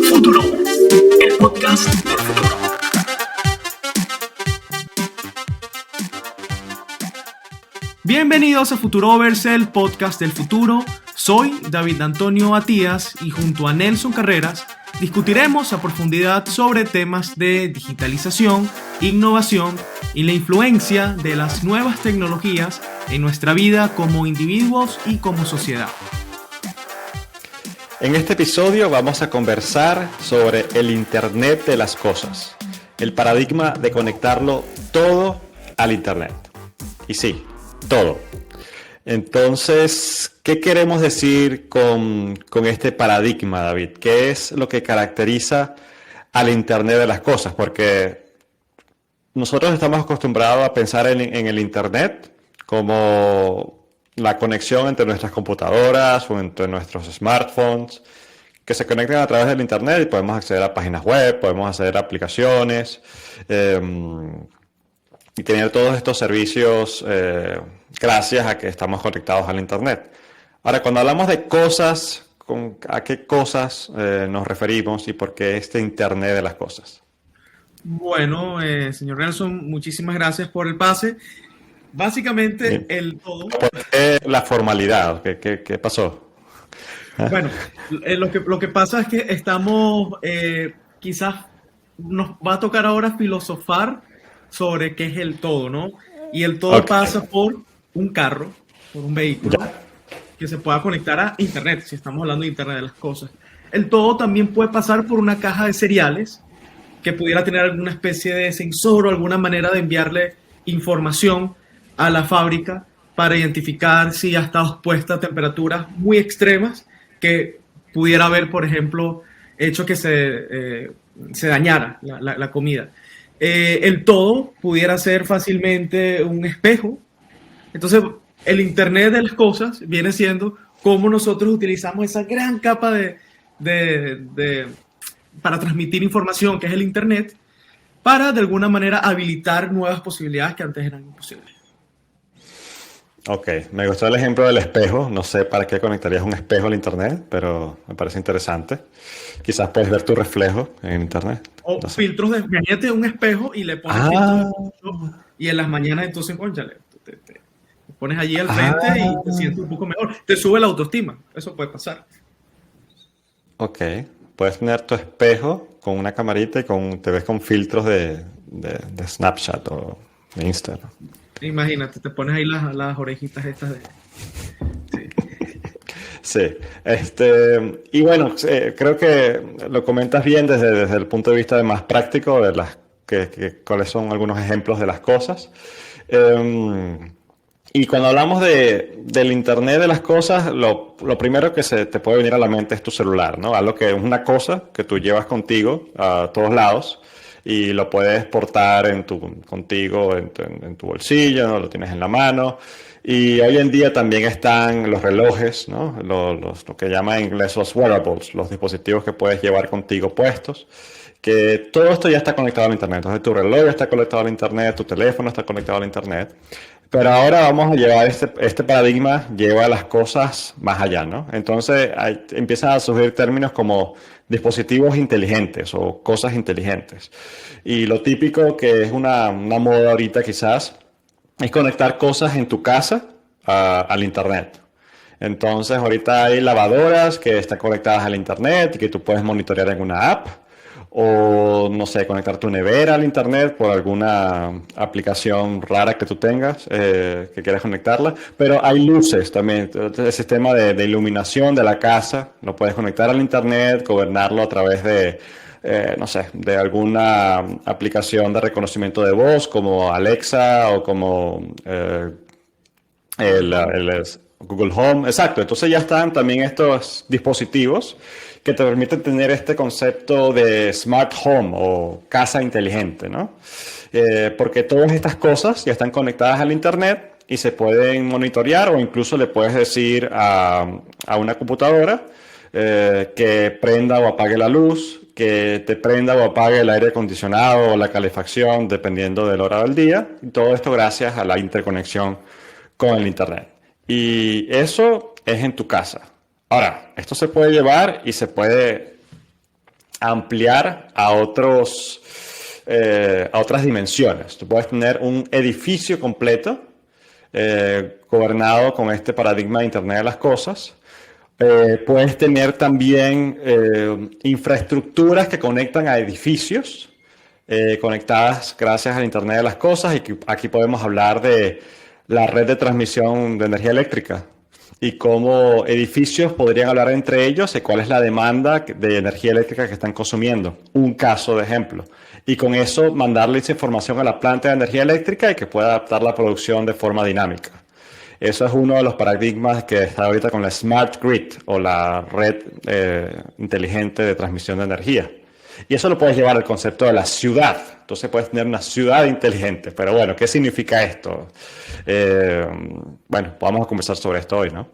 Futuro, el podcast del futuro. Bienvenidos a Futurovers, el podcast del futuro. Soy David Antonio Matías y junto a Nelson Carreras discutiremos a profundidad sobre temas de digitalización, innovación y la influencia de las nuevas tecnologías en nuestra vida como individuos y como sociedad. En este episodio vamos a conversar sobre el Internet de las cosas, el paradigma de conectarlo todo al Internet. Y sí, todo. Entonces, ¿qué queremos decir con este paradigma, David? ¿Qué es lo que caracteriza al Internet de las cosas? Porque nosotros estamos acostumbrados a pensar en el Internet como la conexión entre nuestras computadoras o entre nuestros smartphones, que se conectan a través del Internet y podemos acceder a páginas web, podemos acceder a aplicaciones y tener todos estos servicios gracias a que estamos conectados al Internet. Ahora, cuando hablamos de cosas, ¿a qué cosas nos referimos y por qué este Internet de las cosas? Bueno, señor Nelson, muchísimas gracias por el pase. Básicamente, Bien. el todo. ¿Por qué la formalidad? ¿Qué pasó? Bueno, lo que pasa es que estamos, quizás nos va a tocar ahora filosofar sobre qué es el todo, ¿no? Y el todo Ok. pasa por un carro, por un vehículo, Ya. que se pueda conectar a Internet, si estamos hablando de Internet de las cosas. El todo también puede pasar por una caja de cereales que pudiera tener alguna especie de sensor o alguna manera de enviarle información a la fábrica para identificar si ha estado expuesta a temperaturas muy extremas que pudiera haber, por ejemplo, hecho que se dañara la comida. El todo pudiera ser fácilmente un espejo. Entonces, el Internet de las cosas viene siendo cómo nosotros utilizamos esa gran capa para transmitir información, que es el Internet, para de alguna manera habilitar nuevas posibilidades que antes eran imposibles. Ok, me gustó el ejemplo del espejo. No sé para qué conectarías un espejo al Internet, pero me parece interesante. Quizás puedes ver tu reflejo en Internet. O No sé. filtros de, imagínate un espejo y le pones filtros de mucho, y en las mañanas entonces, cónchale, te pones allí al frente y te sientes un poco mejor. Te sube la autoestima, eso puede pasar. Ok, puedes tener tu espejo con una camarita y te ves con filtros de Snapchat o de Instagram. Imagínate, te pones ahí las orejitas estas de... Sí. Sí, y bueno, creo que lo comentas bien desde el punto de vista de más práctico de cuáles son algunos ejemplos de las cosas. Y cuando hablamos del Internet de las cosas, lo primero que se te puede venir a la mente es tu celular, ¿no? Algo que es una cosa que tú llevas contigo a todos lados y lo puedes portar contigo en tu bolsillo, ¿no? Lo tienes en la mano. Y hoy en día también están los relojes, ¿no? Lo que llaman en inglés los wearables, los dispositivos que puedes llevar contigo puestos, que todo esto ya está conectado al Internet. Entonces tu reloj ya está conectado al Internet, tu teléfono está conectado al Internet. Pero ahora vamos a llevar este paradigma, lleva las cosas más allá, ¿no? Entonces empiezan a surgir términos como dispositivos inteligentes o cosas inteligentes. Y lo típico que es una moda ahorita quizás es conectar cosas en tu casa al Internet. Entonces, ahorita hay lavadoras que están conectadas al Internet y que tú puedes monitorear en una app. O, no sé, conectar tu nevera al Internet por alguna aplicación rara que tú tengas, que quieras conectarla. Pero hay luces también. El sistema de iluminación de la casa lo puedes conectar al Internet, gobernarlo a través no sé, de alguna aplicación de reconocimiento de voz como Alexa o como el Google Home. Exacto, entonces ya están también estos dispositivos que te permiten tener este concepto de smart home o casa inteligente, ¿no? Porque todas estas cosas ya están conectadas al Internet y se pueden monitorear o incluso le puedes decir a una computadora que prenda o apague la luz, que te prenda o apague el aire acondicionado o la calefacción, dependiendo de la hora del día. Y todo esto gracias a la interconexión con el Internet. Y eso es en tu casa. Ahora, esto se puede llevar y se puede ampliar a otras dimensiones. Tú puedes tener un edificio completo gobernado con este paradigma de Internet de las Cosas. Puedes tener también infraestructuras que conectan a edificios conectadas gracias al Internet de las Cosas. Y aquí podemos hablar de la red de transmisión de energía eléctrica y cómo edificios podrían hablar entre ellos y cuál es la demanda de energía eléctrica que están consumiendo. Un caso de ejemplo. Y con eso mandarle esa información a la planta de energía eléctrica y que pueda adaptar la producción de forma dinámica. Eso es uno de los paradigmas que está ahorita con la Smart Grid o la red inteligente de transmisión de energía. Y eso lo puedes llevar al concepto de la ciudad. Entonces puedes tener una ciudad inteligente. Pero bueno, ¿qué significa esto? Bueno, vamos a conversar sobre esto hoy, ¿no?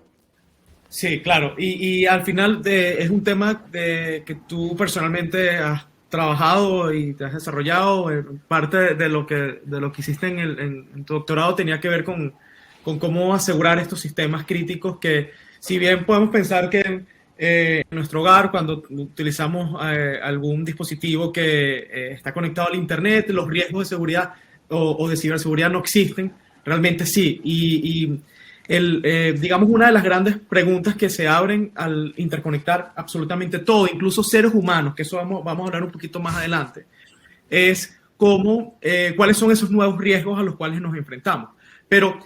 Sí, claro. Y al final es un tema que tú personalmente has trabajado y te has desarrollado. Parte de lo que hiciste en tu doctorado tenía que ver con cómo asegurar estos sistemas críticos que, si bien podemos pensar que en nuestro hogar, cuando utilizamos algún dispositivo que está conectado al Internet, los riesgos de seguridad o de ciberseguridad no existen, realmente sí. Digamos, una de las grandes preguntas que se abren al interconectar absolutamente todo, incluso seres humanos, que eso vamos a hablar un poquito más adelante, es cuáles son esos nuevos riesgos a los cuales nos enfrentamos. Pero,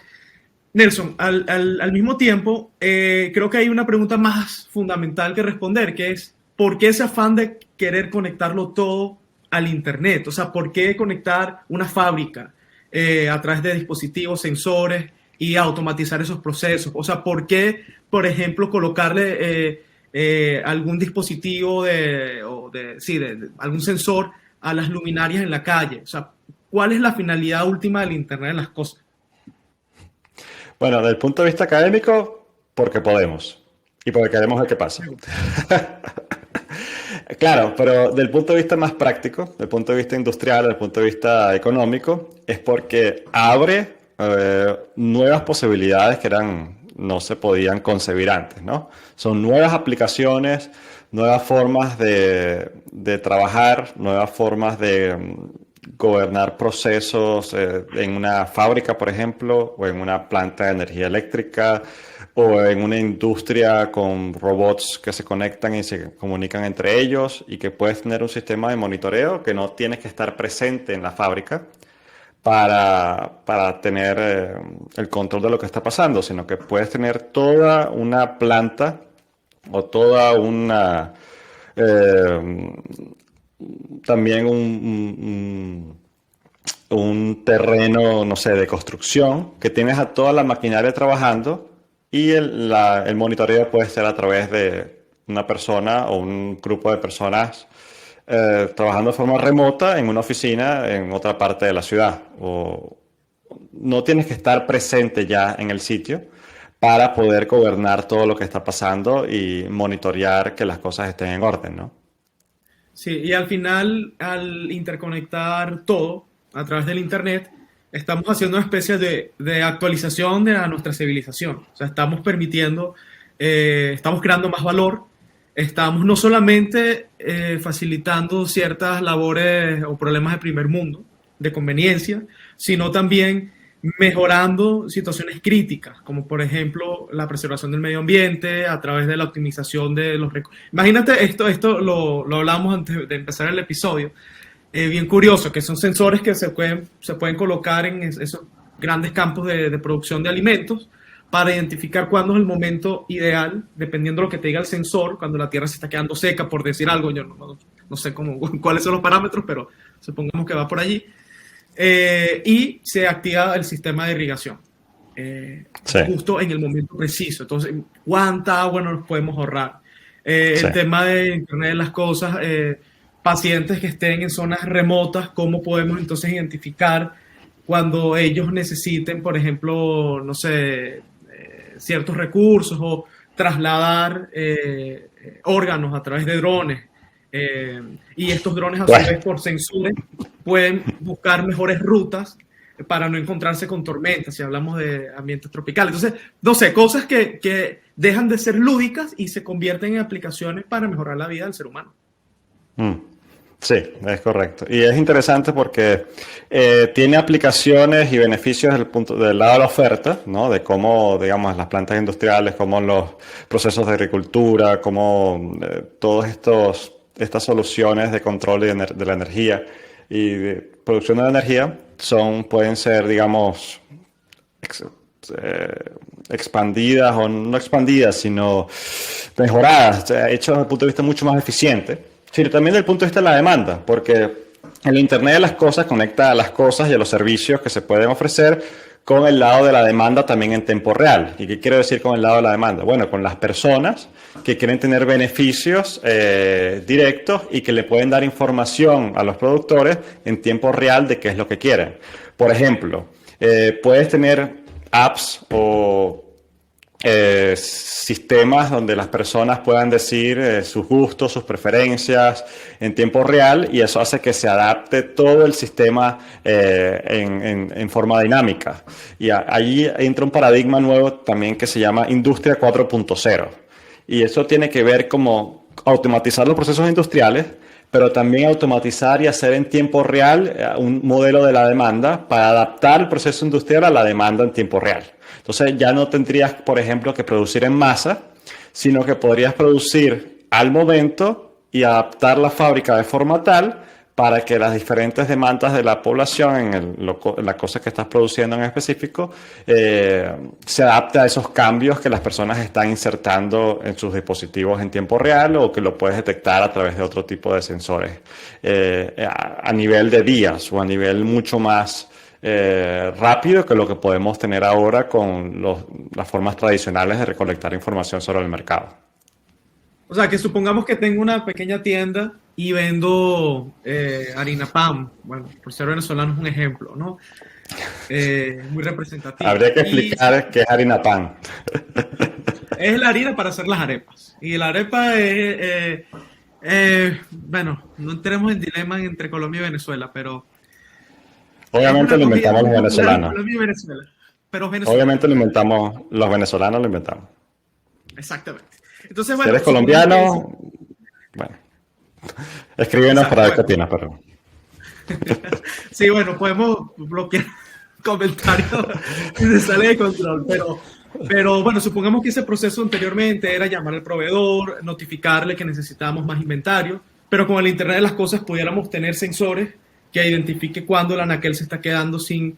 Nelson, al mismo tiempo, creo que hay una pregunta más fundamental que responder, que es, ¿por qué ese afán de querer conectarlo todo al Internet? O sea, ¿por qué conectar una fábrica a través de dispositivos, sensores y automatizar esos procesos? O sea, ¿por qué, por ejemplo, colocarle algún dispositivo de algún sensor a las luminarias en la calle? O sea, ¿cuál es la finalidad última del Internet de las cosas? Bueno, desde el punto de vista académico, porque podemos y porque queremos ver qué pasa. Claro, pero del punto de vista más práctico, del punto de vista industrial, del punto de vista económico, es porque abre nuevas posibilidades que no se podían concebir antes, ¿no? Son nuevas aplicaciones, nuevas formas de trabajar, nuevas formas de gobernar procesos en una fábrica, por ejemplo, o en una planta de energía eléctrica, o en una industria con robots que se conectan y se comunican entre ellos y que puedes tener un sistema de monitoreo que no tienes que estar presente en la fábrica para tener el control de lo que está pasando, sino que puedes tener toda una planta o toda una... también un terreno, no sé, de construcción, que tienes a toda la maquinaria trabajando y el monitoreo puede ser a través de una persona o un grupo de personas trabajando de forma remota en una oficina en otra parte de la ciudad. O no tienes que estar presente ya en el sitio para poder gobernar todo lo que está pasando y monitorear que las cosas estén en orden, ¿no? Sí, y al final, al interconectar todo a través del Internet, estamos haciendo una especie de actualización de nuestra civilización. O sea, estamos permitiendo, estamos creando más valor, estamos no solamente facilitando ciertas labores o problemas de primer mundo, de conveniencia, sino también mejorando situaciones críticas, como por ejemplo la preservación del medio ambiente a través de la optimización de los recursos. Imagínate esto lo hablamos antes de empezar el episodio, bien curioso, que son sensores que se pueden colocar en esos grandes campos de producción de alimentos para identificar cuándo es el momento ideal, dependiendo de lo que te diga el sensor, cuando la tierra se está quedando seca, por decir algo. Yo no sé cuáles son los parámetros, pero supongamos que va por allí. Y se activa el sistema de irrigación Sí. justo en el momento preciso. Entonces, ¿cuánta agua nos podemos ahorrar? Sí. El tema de Internet de las cosas, pacientes que estén en zonas remotas, ¿cómo podemos entonces identificar cuando ellos necesiten, por ejemplo, no sé, ciertos recursos o trasladar órganos a través de drones? Y estos drones, a su Bueno, vez, por sensores, pueden buscar mejores rutas para no encontrarse con tormentas, si hablamos de ambientes tropicales. Entonces, no sé, cosas que dejan de ser lúdicas y se convierten en aplicaciones para mejorar la vida del ser humano. Mm. Sí, es correcto. Y es interesante porque tiene aplicaciones y beneficios del lado de la oferta, ¿no? De cómo, digamos, las plantas industriales, cómo los procesos de agricultura, cómo estas soluciones de control de la energía y de producción de la energía pueden ser, digamos, expandidas o no expandidas, sino mejoradas, o sea, hechas desde el punto de vista mucho más eficiente. Sí, también desde el punto de vista de la demanda, porque el Internet de las cosas conecta a las cosas y a los servicios que se pueden ofrecer con el lado de la demanda también en tiempo real. ¿Y qué quiero decir con el lado de la demanda? Bueno, con las personas que quieren tener beneficios directos y que le pueden dar información a los productores en tiempo real de qué es lo que quieren. Por ejemplo, puedes tener apps o sistemas donde las personas puedan decir sus gustos, sus preferencias en tiempo real, y eso hace que se adapte todo el sistema en forma dinámica. Y ahí entra un paradigma nuevo también que se llama Industria 4.0. Y eso tiene que ver como automatizar los procesos industriales, pero también automatizar y hacer en tiempo real un modelo de la demanda para adaptar el proceso industrial a la demanda en tiempo real. Entonces ya no tendrías, por ejemplo, que producir en masa, sino que podrías producir al momento y adaptar la fábrica de forma tal para que las diferentes demandas de la población en la cosa que estás produciendo en específico se adapte a esos cambios que las personas están insertando en sus dispositivos en tiempo real, o que lo puedes detectar a través de otro tipo de sensores a nivel de días o a nivel mucho más rápido que lo que podemos tener ahora con las formas tradicionales de recolectar información sobre el mercado. O sea, que supongamos que tengo una pequeña tienda y vendo harina pan. Bueno, por ser venezolano es un ejemplo, ¿no? Muy representativo. Habría que explicar qué es harina pan. Es la harina para hacer las arepas. Y la arepa es, bueno, no entremos en dilema entre Colombia y Venezuela, pero... Obviamente lo inventamos los venezolanos. Colombia y Venezuela, pero Obviamente lo inventamos, los venezolanos lo inventamos. Exactamente. Entonces, Si bueno, eres colombiano, bueno, escríbenos para ver qué opinas, pero... Sí, bueno, podemos bloquear comentarios y se sale de control, pero bueno, supongamos que ese proceso anteriormente era llamar al proveedor, notificarle que necesitábamos más inventario, pero con el Internet de las cosas pudiéramos tener sensores que identifique cuándo el anaquel se está quedando sin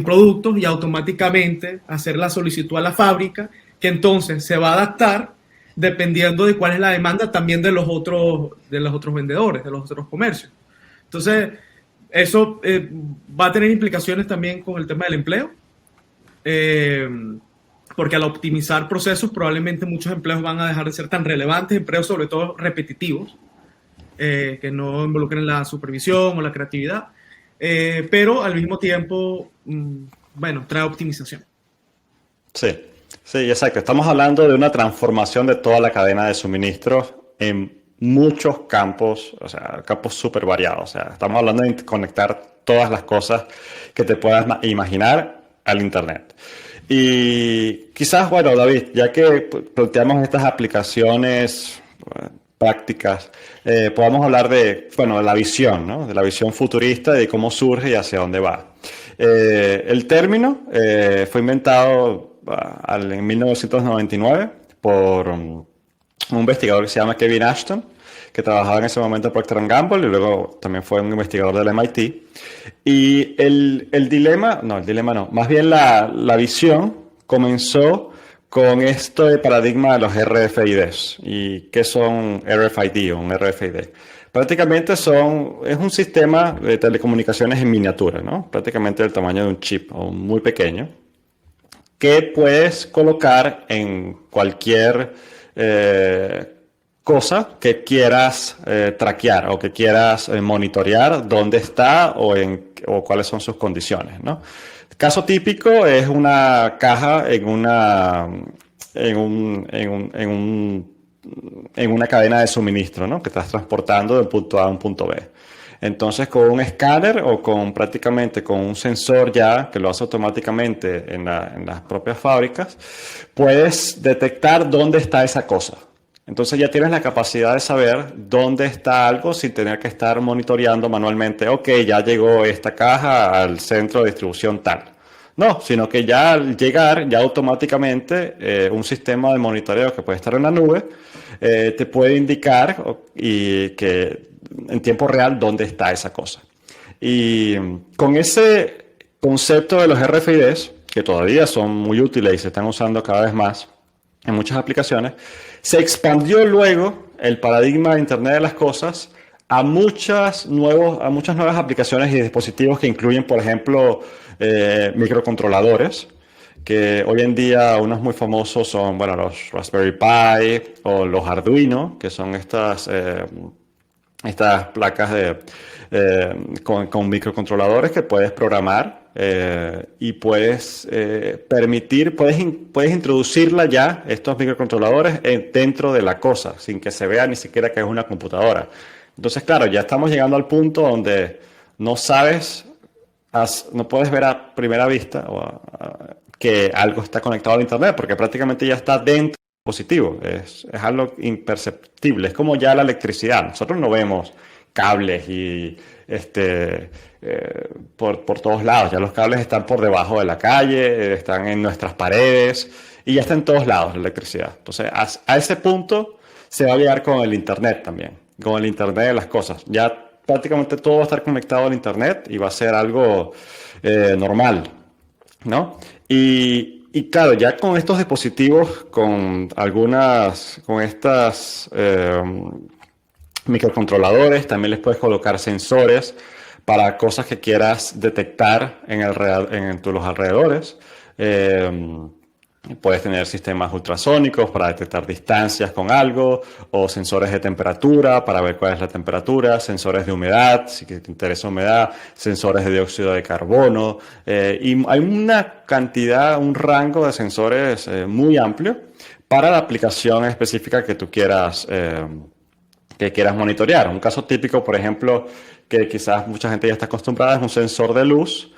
productos, y automáticamente hacer la solicitud a la fábrica, que entonces se va a adaptar dependiendo de cuál es la demanda también de los otros vendedores, de los otros comercios. Entonces, eso va a tener implicaciones también con el tema del empleo, porque al optimizar procesos probablemente muchos empleos van a dejar de ser tan relevantes, empleos sobre todo repetitivos, que no involucren la supervisión o la creatividad, pero al mismo tiempo, bueno, trae optimización. Sí, sí, exacto. Estamos hablando de una transformación de toda la cadena de suministros en muchos campos, o sea, campos súper variados. O sea, estamos hablando de conectar todas las cosas que te puedas imaginar al Internet. Y quizás, bueno, David, ya que planteamos estas aplicaciones prácticas, podamos hablar de, bueno, de la visión, ¿no? De la visión futurista, de cómo surge y hacia dónde va. El término fue inventado en 1999 por un investigador que se llama Kevin Ashton, que trabajaba en ese momento en Procter & Gamble y luego también fue un investigador del MIT. Y el dilema, más bien la visión comenzó con este paradigma de los RFIDs. ¿Y qué son RFID o un RFID? Prácticamente es un sistema de telecomunicaciones en miniatura, ¿no? Prácticamente del tamaño de un chip o muy pequeño, que puedes colocar en cualquier cosa que quieras traquear o que quieras monitorear dónde está o cuáles son sus condiciones, ¿no? El caso típico es una caja en una cadena de suministro, ¿no? Que estás transportando de un punto A a un punto B. Entonces, con un escáner o con prácticamente con un sensor ya que lo hace automáticamente en las propias fábricas, puedes detectar dónde está esa cosa. Entonces ya tienes la capacidad de saber dónde está algo sin tener que estar monitoreando manualmente. Ok, ya llegó esta caja al centro de distribución tal. No, sino que ya al llegar, ya automáticamente un sistema de monitoreo que puede estar en la nube te puede indicar y que en tiempo real dónde está esa cosa. Y con ese concepto de los RFIDs, que todavía son muy útiles y se están usando cada vez más en muchas aplicaciones, se expandió luego el paradigma de Internet de las Cosas a muchas nuevas aplicaciones y dispositivos que incluyen, por ejemplo, microcontroladores, que hoy en día unos muy famosos son, bueno, los Raspberry Pi o los Arduino, que son estas placas con microcontroladores que puedes programar y puedes puedes introducirla ya, estos microcontroladores, dentro de la cosa, sin que se vea ni siquiera que es una computadora. Entonces, claro, ya estamos llegando al punto donde no sabes, no puedes ver a primera vista que algo está conectado al Internet, porque prácticamente ya está dentro dispositivo, es algo imperceptible, es como ya la electricidad. Nosotros no vemos cables y por todos lados, ya los cables están por debajo de la calle, están en nuestras paredes y ya está en todos lados la electricidad. Entonces, a ese punto se va a llegar con el Internet también, con el Internet de las cosas. Ya prácticamente todo va a estar conectado al Internet y va a ser algo normal, ¿no? Y claro, ya con estos dispositivos, con estas microcontroladores, también les puedes colocar sensores para cosas que quieras detectar en los alrededores. Puedes tener sistemas ultrasónicos para detectar distancias con algo, o sensores de temperatura para ver cuál es la temperatura, sensores de humedad, si te interesa humedad, sensores de dióxido de carbono, y hay una cantidad, un rango de sensores muy amplio para la aplicación específica que tú quieras monitorear. Un caso típico, por ejemplo, que quizás mucha gente ya está acostumbrada, es un sensor de luz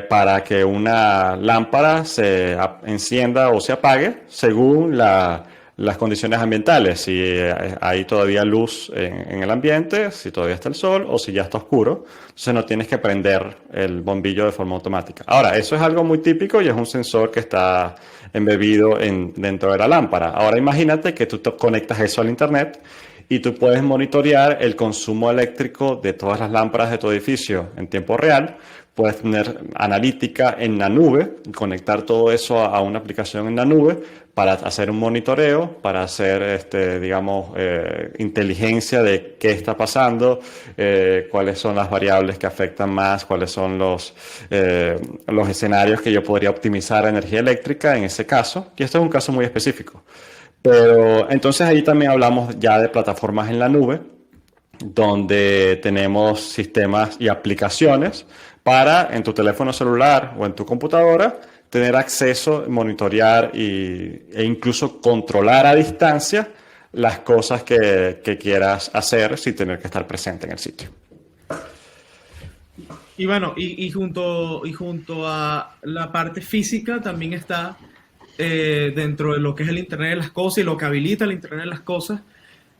para que una lámpara se encienda o se apague según las condiciones ambientales, si hay todavía luz en el ambiente, si todavía está el sol o si ya está oscuro. Entonces no tienes que prender el bombillo de forma automática. Ahora, eso es algo muy típico y es un sensor que está embebido dentro de la lámpara. Ahora imagínate que tú te conectas eso al Internet y tú puedes monitorear el consumo eléctrico de todas las lámparas de tu edificio en tiempo real. Puedes tener analítica en la nube, conectar todo eso a una aplicación en la nube para hacer un monitoreo, para hacer, inteligencia de qué está pasando, cuáles son las variables que afectan más, cuáles son los escenarios que yo podría optimizar energía eléctrica en ese caso. Y esto es un caso muy específico. Pero entonces ahí también hablamos ya de plataformas en la nube, donde tenemos sistemas y aplicaciones para en tu teléfono celular o en tu computadora tener acceso, monitorear e incluso controlar a distancia las cosas que quieras hacer sin tener que estar presente en el sitio. Y bueno, y junto a la parte física también está dentro de lo que es el Internet de las Cosas y lo que habilita el Internet de las Cosas,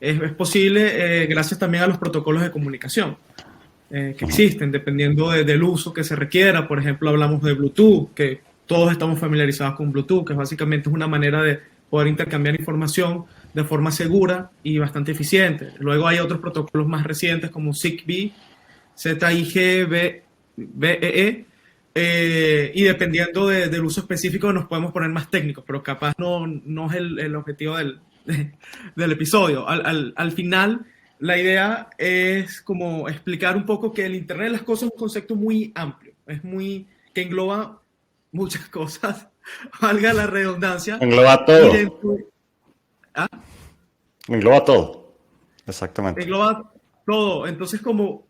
es posible gracias también a los protocolos de comunicación que existen, dependiendo del uso que se requiera. Por ejemplo, hablamos de Bluetooth, que todos estamos familiarizados con Bluetooth, que básicamente es una manera de poder intercambiar información de forma segura y bastante eficiente. Luego hay otros protocolos más recientes como ZigBee, ZIG, BEE, y dependiendo del uso específico nos podemos poner más técnicos, pero capaz no es el objetivo del episodio. Al final, la idea es como explicar un poco que el Internet de las Cosas es un concepto muy amplio, que engloba muchas cosas, valga la redundancia. Engloba todo. ¿Ah? Engloba todo, exactamente. Engloba todo, entonces como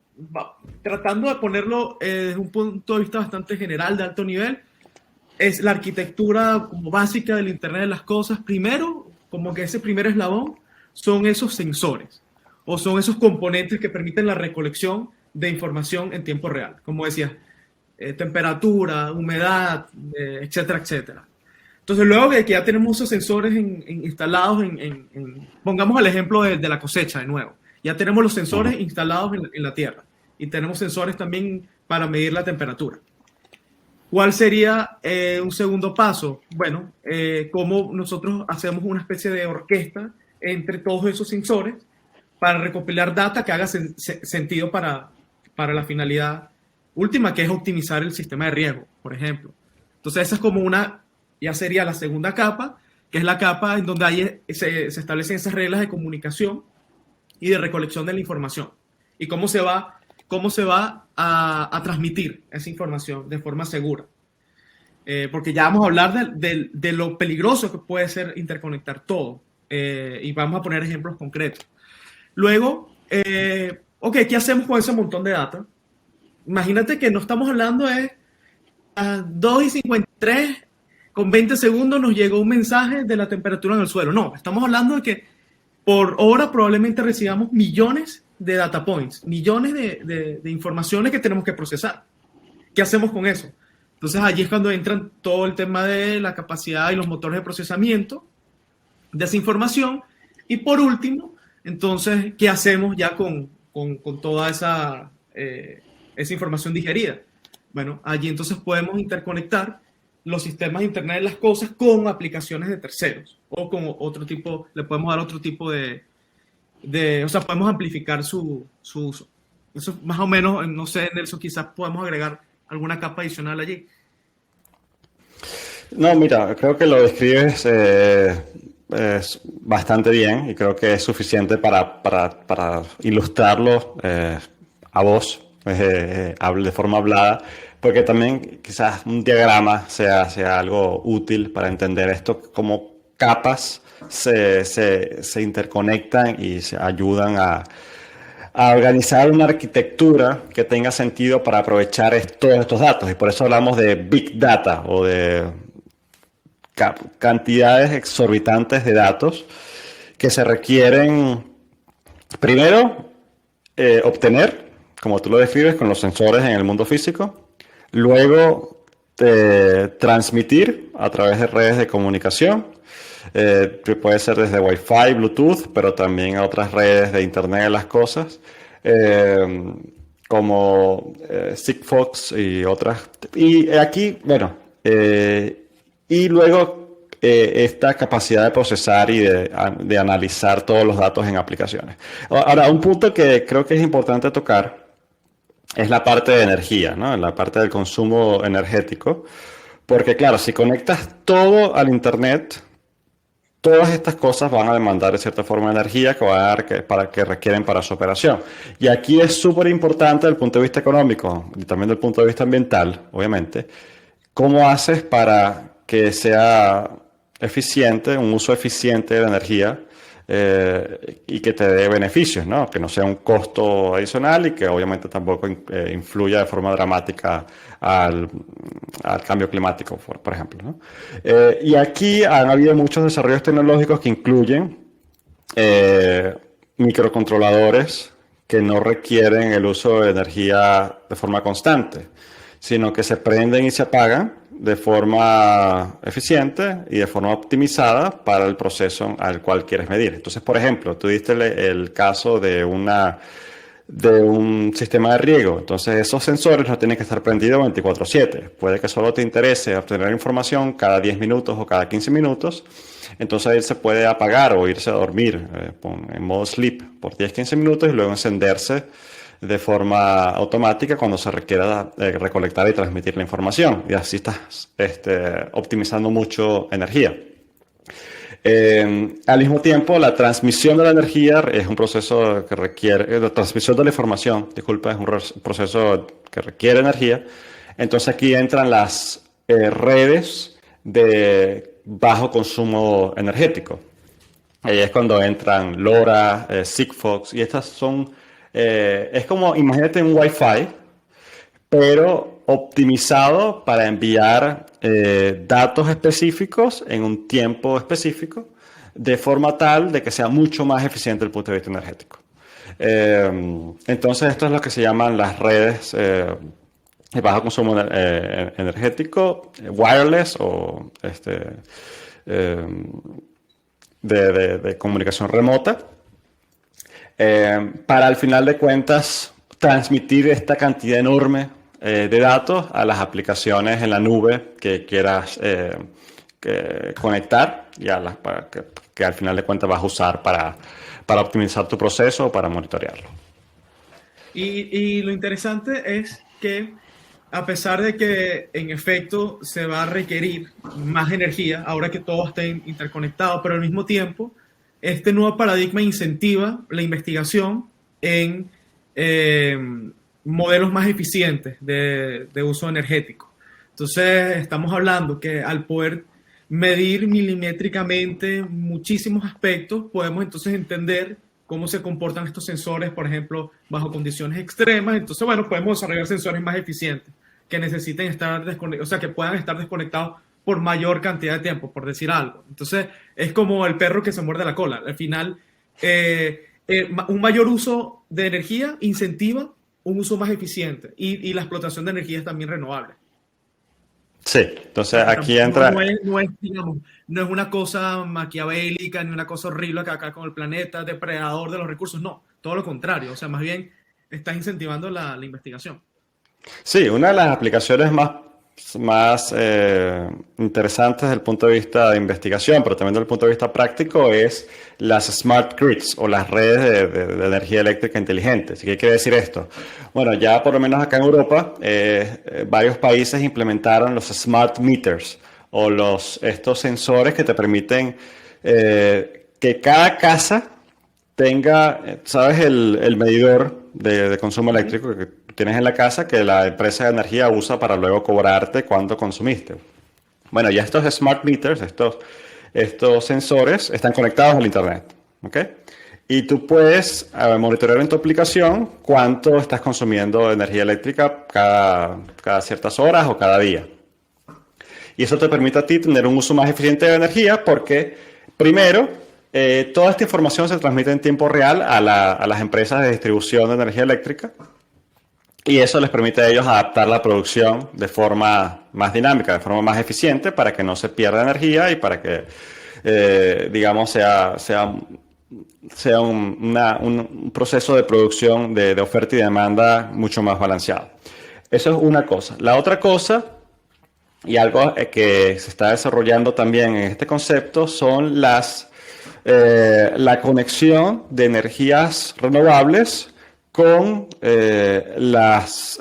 tratando de ponerlo desde un punto de vista bastante general, de alto nivel, es la arquitectura como básica del Internet de las Cosas. Primero, como que ese primer eslabón son esos sensores o son esos componentes que permiten la recolección de información en tiempo real, como decías, temperatura, humedad, etcétera, etcétera. Entonces, luego de que ya tenemos esos sensores instalados pongamos el ejemplo de la cosecha de nuevo, ya tenemos los sensores instalados en la tierra y tenemos sensores también para medir la temperatura. ¿Cuál sería un segundo paso? Bueno, cómo nosotros hacemos una especie de orquesta entre todos esos sensores para recopilar data que haga sentido para la finalidad última, que es optimizar el sistema de riego, por ejemplo. Entonces, esa es como ya sería la segunda capa, que es la capa en donde se establecen esas reglas de comunicación y de recolección de la información. Y cómo se va a transmitir esa información de forma segura. Porque ya vamos a hablar de lo peligroso que puede ser interconectar todo. Y vamos a poner ejemplos concretos. Luego, ¿qué hacemos con ese montón de data? Imagínate que no estamos hablando de a 2:53, con 20 segundos nos llegó un mensaje de la temperatura en el suelo. No, estamos hablando de que por hora probablemente recibamos millones de data points, millones de informaciones que tenemos que procesar. ¿Qué hacemos con eso? Entonces allí es cuando entran todo el tema de la capacidad y los motores de procesamiento de esa información. Y por último, entonces, ¿qué hacemos ya con toda esa información digerida? Bueno, allí entonces podemos interconectar los sistemas de Internet de las cosas con aplicaciones de terceros o con otro tipo, le podemos dar otro tipo o sea, podemos amplificar su uso. Eso más o menos, no sé, Nelson, quizás podemos agregar alguna capa adicional allí. No, mira, creo que lo describes es bastante bien y creo que es suficiente para ilustrarlo a vos, de forma hablada, porque también quizás un diagrama sea algo útil para entender esto, cómo capas se interconectan y se ayudan a organizar una arquitectura que tenga sentido para aprovechar todos estos datos. Y por eso hablamos de Big Data o de cantidades exorbitantes de datos que se requieren, primero, obtener, como tú lo describes, con los sensores en el mundo físico. Luego, transmitir a través de redes de comunicación. Puede ser desde Wi-Fi, Bluetooth, pero también a otras redes de Internet de las cosas, como Sigfox y otras. Y aquí, bueno, y luego esta capacidad de procesar y de analizar todos los datos en aplicaciones. Ahora, un punto que creo que es importante tocar es la parte de energía, ¿no? La parte del consumo energético. Porque claro, si conectas todo al Internet, todas estas cosas van a demandar de cierta forma energía que requieren para su operación. Y aquí es súper importante desde el punto de vista económico y también desde el punto de vista ambiental, obviamente, cómo haces para que sea eficiente, un uso eficiente de la energía y que te dé beneficios, ¿no? Que no sea un costo adicional y que obviamente tampoco influya de forma dramática al cambio climático, por ejemplo, ¿no? Y aquí han habido muchos desarrollos tecnológicos que incluyen microcontroladores que no requieren el uso de energía de forma constante, sino que se prenden y se apagan de forma eficiente y de forma optimizada para el proceso al cual quieres medir. Entonces, por ejemplo, tú diste el caso de un sistema de riego. Entonces, esos sensores no tienen que estar prendidos 24/7. Puede que solo te interese obtener información cada 10 minutos o cada 15 minutos. Entonces, él se puede apagar o irse a dormir en modo sleep por 10-15 minutos y luego encenderse de forma automática cuando se requiera recolectar y transmitir la información. Y así estás optimizando mucho energía. Al mismo tiempo, la transmisión de la energía es un proceso que requiere, la transmisión de la información, disculpa, es un proceso que requiere energía. Entonces aquí entran las redes de bajo consumo energético. Ahí es cuando entran LoRa, Sigfox, y estas son, es como, imagínate un Wi-Fi, pero optimizado para enviar datos específicos en un tiempo específico, de forma tal de que sea mucho más eficiente desde el punto de vista energético. Entonces, esto es lo que se llaman las redes de bajo consumo energético, wireless o eh, de comunicación remota, para al final de cuentas transmitir esta cantidad enorme de datos a las aplicaciones en la nube que quieras conectar y a las que al final de cuentas vas a usar para optimizar tu proceso o para monitorearlo. Y lo interesante es que a pesar de que en efecto se va a requerir más energía, ahora que todo está interconectado, pero al mismo tiempo, este nuevo paradigma incentiva la investigación en modelos más eficientes de uso energético. Entonces, estamos hablando que al poder medir milimétricamente muchísimos aspectos, podemos entonces entender cómo se comportan estos sensores, por ejemplo, bajo condiciones extremas. Entonces, bueno, podemos desarrollar sensores más eficientes que necesiten estar desconectados, o sea, que puedan estar desconectados por mayor cantidad de tiempo, por decir algo. Entonces, es como el perro que se muerde la cola. Al final, un mayor uso de energía incentiva un uso más eficiente y la explotación de energía es también renovable. Sí, entonces aquí entra... Digamos, no es una cosa maquiavélica ni una cosa horrible acá con el planeta, depredador de los recursos, no, todo lo contrario, o sea, más bien está incentivando la investigación. Sí, una de las aplicaciones más interesantes desde el punto de vista de investigación, pero también desde el punto de vista práctico, es las smart grids o las redes de energía eléctrica inteligentes. ¿Qué quiere decir esto? Bueno, ya por lo menos acá en Europa, varios países implementaron los smart meters o estos sensores que te permiten que cada casa tenga, ¿sabes? El medidor de consumo eléctrico que tienes en la casa que la empresa de energía usa para luego cobrarte cuánto consumiste. Bueno, ya estos smart meters, estos sensores están conectados al internet, ¿ok? Y tú puedes monitorear en tu aplicación cuánto estás consumiendo de energía eléctrica cada ciertas horas o cada día. Y eso te permite a ti tener un uso más eficiente de energía porque, primero, toda esta información se transmite en tiempo real a las empresas de distribución de energía eléctrica y eso les permite a ellos adaptar la producción de forma más dinámica, de forma más eficiente para que no se pierda energía y para que, digamos, sea un proceso de producción de oferta y demanda mucho más balanceado. Eso es una cosa. La otra cosa, y algo que se está desarrollando también en este concepto, son la conexión de energías renovables con las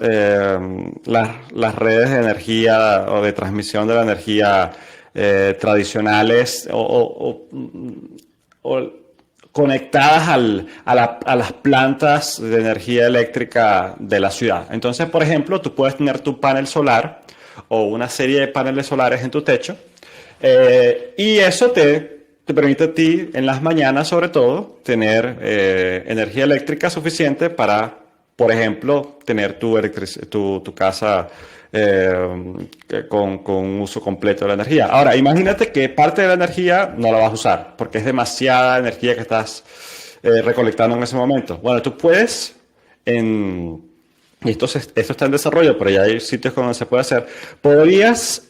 redes de energía o de transmisión de la energía tradicionales o conectadas a las plantas de energía eléctrica de la ciudad. Entonces, por ejemplo, tú puedes tener tu panel solar o una serie de paneles solares en tu techo y eso te permite a ti, en las mañanas sobre todo, tener energía eléctrica suficiente para, por ejemplo, tener tu casa con un uso completo de la energía. Ahora, imagínate que parte de la energía no la vas a usar, porque es demasiada energía que estás recolectando en ese momento. Bueno, tú puedes, y esto está en desarrollo, pero ya hay sitios donde se puede hacer, podrías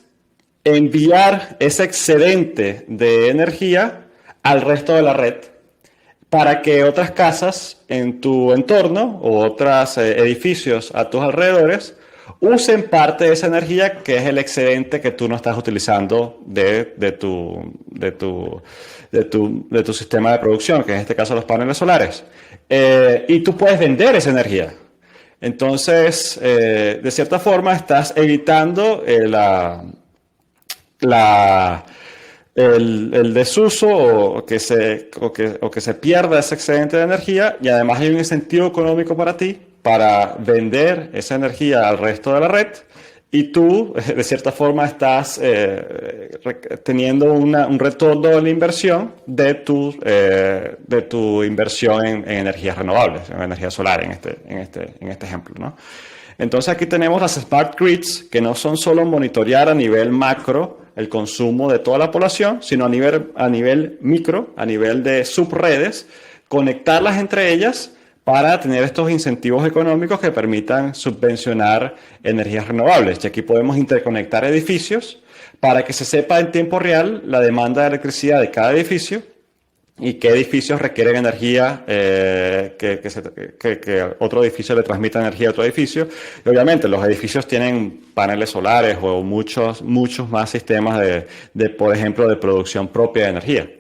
enviar ese excedente de energía al resto de la red para que otras casas en tu entorno o otros edificios a tus alrededores usen parte de esa energía que es el excedente que tú no estás utilizando de tu sistema de producción, que en este caso los paneles solares. Y tú puedes vender esa energía. Entonces, de cierta forma, estás evitando el desuso o que se pierda ese excedente de energía y además hay un incentivo económico para ti para vender esa energía al resto de la red y tú de cierta forma estás teniendo un retorno de la inversión de tu inversión en energías renovables, en energía solar en este ejemplo, ¿no? Entonces aquí tenemos las Smart Grids que no son solo monitorear a nivel macro el consumo de toda la población, sino a nivel micro, a nivel de subredes, conectarlas entre ellas para tener estos incentivos económicos que permitan subvencionar energías renovables. Y aquí podemos interconectar edificios para que se sepa en tiempo real la demanda de electricidad de cada edificio y qué edificios requieren energía, que otro edificio le transmita energía a otro edificio. Y obviamente los edificios tienen paneles solares o muchos más sistemas por ejemplo, de producción propia de energía.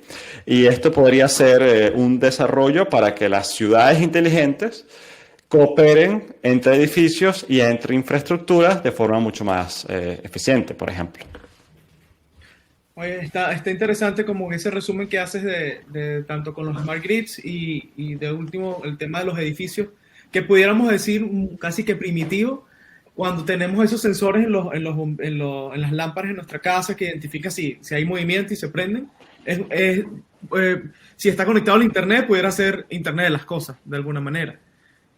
Y esto podría ser un desarrollo para que las ciudades inteligentes cooperen entre edificios y entre infraestructuras de forma mucho más eficiente, por ejemplo. Oye, está interesante como ese resumen que haces de tanto con los smart grids y de último el tema de los edificios, que pudiéramos decir casi que primitivo, cuando tenemos esos sensores en las lámparas en nuestra casa que identifica si hay movimiento y se prenden. Si está conectado al internet, pudiera ser internet de las cosas, de alguna manera.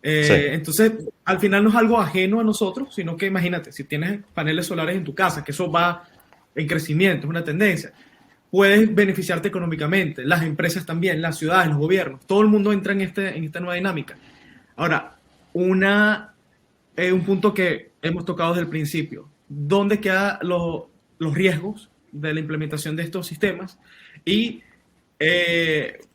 Sí. Entonces, al final no es algo ajeno a nosotros, sino que imagínate, si tienes paneles solares en tu casa, que eso va en crecimiento, es una tendencia, puedes beneficiarte económicamente, las empresas también, las ciudades, los gobiernos, todo el mundo entra en esta nueva dinámica. Ahora, un punto que hemos tocado desde el principio, ¿dónde quedan los riesgos de la implementación de estos sistemas? Y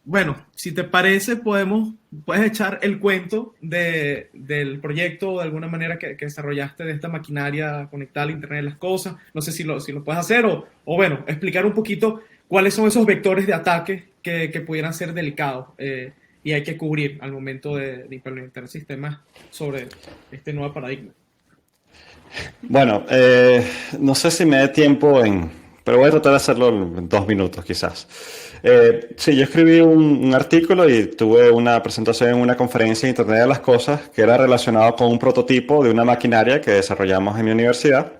bueno, si te parece, puedes echar el cuento del proyecto de alguna manera que desarrollaste de esta maquinaria conectada al Internet de las cosas. No sé si lo puedes hacer o bueno, explicar un poquito cuáles son esos vectores de ataque que pudieran ser delicados y hay que cubrir al momento de implementar sistemas sobre este nuevo paradigma. Bueno, no sé si me dé tiempo pero voy a tratar de hacerlo en 2 minutos quizás. Sí, yo escribí un artículo y tuve una presentación en una conferencia de Internet de las Cosas que era relacionado con un prototipo de una maquinaria que desarrollamos en mi universidad.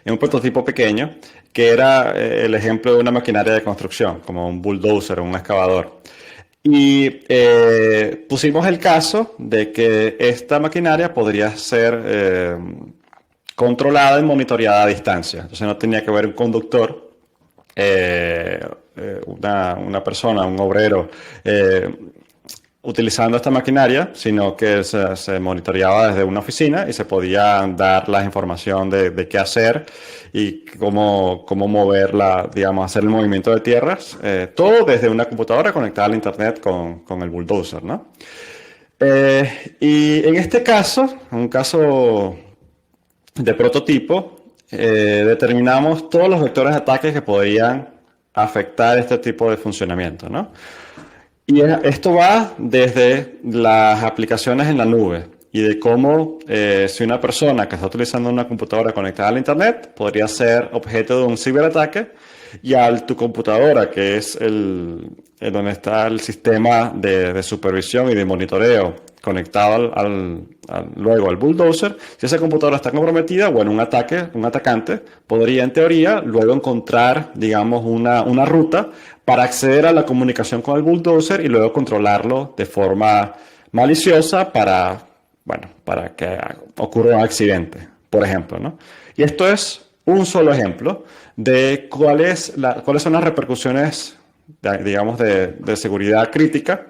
Es un prototipo pequeño que era el ejemplo de una maquinaria de construcción, como un bulldozer o un excavador. Y pusimos el caso de que esta maquinaria podría ser controlada y monitoreada a distancia. Entonces no tenía que haber un conductor, una persona, un obrero, utilizando esta maquinaria, sino que se monitoreaba desde una oficina y se podía dar la información de qué hacer y cómo moverla, digamos, hacer el movimiento de tierras, todo desde una computadora conectada al internet con el bulldozer, ¿no? Y en este caso, un caso de prototipo, determinamos todos los vectores de ataque que podrían afectar este tipo de funcionamiento, ¿no? Y esto va desde las aplicaciones en la nube y de cómo si una persona que está utilizando una computadora conectada al internet podría ser objeto de un ciberataque y tu computadora, que es donde está el sistema de supervisión y de monitoreo conectado luego al bulldozer, si esa computadora está comprometida, bueno, un atacante podría en teoría luego encontrar, digamos, una ruta para acceder a la comunicación con el bulldozer y luego controlarlo de forma maliciosa para que ocurra un accidente, por ejemplo, ¿no? Y esto es un solo ejemplo de cuáles son las repercusiones, digamos, de seguridad crítica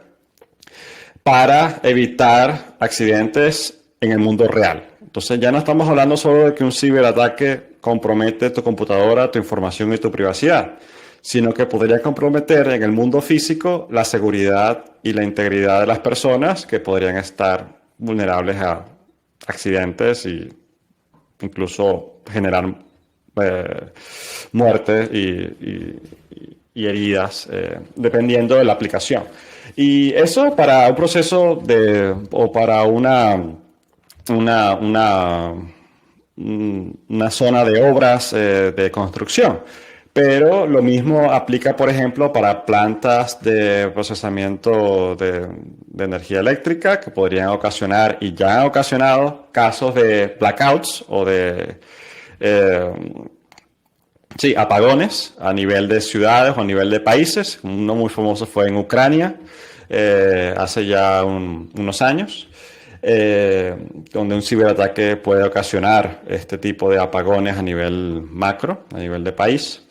para evitar accidentes en el mundo real. Entonces ya no estamos hablando solo de que un ciberataque compromete tu computadora, tu información y tu privacidad, sino que podría comprometer en el mundo físico la seguridad y la integridad de las personas que podrían estar vulnerables a accidentes e incluso generar muertes y heridas, dependiendo de la aplicación. Y eso para un proceso o para una zona de obras de construcción. Pero lo mismo aplica, por ejemplo, para plantas de procesamiento de energía eléctrica que podrían ocasionar y ya han ocasionado casos de blackouts o de apagones a nivel de ciudades o a nivel de países. Uno muy famoso fue en Ucrania hace ya unos años, donde un ciberataque puede ocasionar este tipo de apagones a nivel macro, a nivel de país,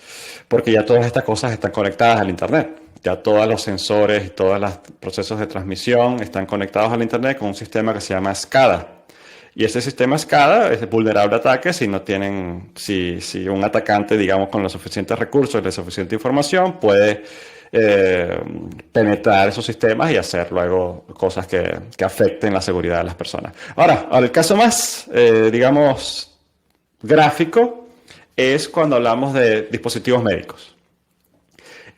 porque ya todas estas cosas están conectadas al internet. ya todos los sensores y todos los procesos de transmisión están conectados al Internet con un sistema que se llama SCADA. Y ese sistema SCADA es vulnerable a ataques si no tienen, si un atacante, digamos, con los suficientes recursos y la suficiente información puede penetrar esos sistemas y hacer luego cosas que afecten la seguridad de las personas. Ahora el caso más, digamos, gráfico es cuando hablamos de dispositivos médicos.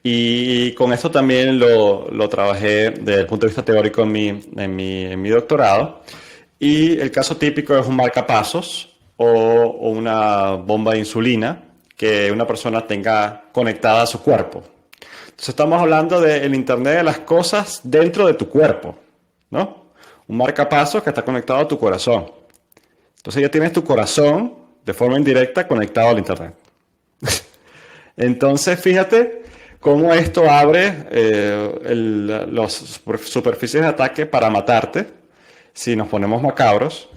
Y con esto también lo trabajé desde el punto de vista teórico en mi doctorado. Y el caso típico es un marcapasos o una bomba de insulina que una persona tenga conectada a su cuerpo. Entonces estamos hablando del Internet de las cosas dentro de tu cuerpo, ¿no? Un marcapasos que está conectado a tu corazón. Entonces ya tienes tu corazón de forma indirecta conectado al Internet. Entonces fíjate cómo esto abre las superficies de ataque para matarte, si nos ponemos macabros,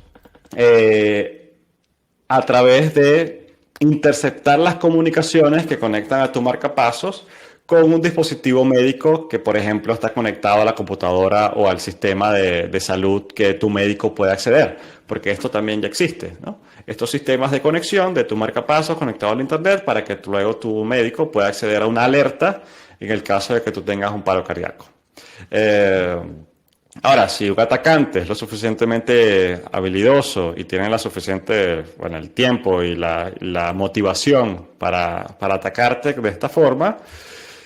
a través de interceptar las comunicaciones que conectan a tu marcapasos con un dispositivo médico que, por ejemplo, está conectado a la computadora o al sistema de salud que tu médico puede acceder, porque esto también ya existe, ¿no? Estos sistemas de conexión de tu marcapasos conectado al Internet para que luego tu médico pueda acceder a una alerta en el caso de que tú tengas un paro cardíaco. Ahora, si un atacante es lo suficientemente habilidoso y tiene el tiempo y la motivación para atacarte de esta forma,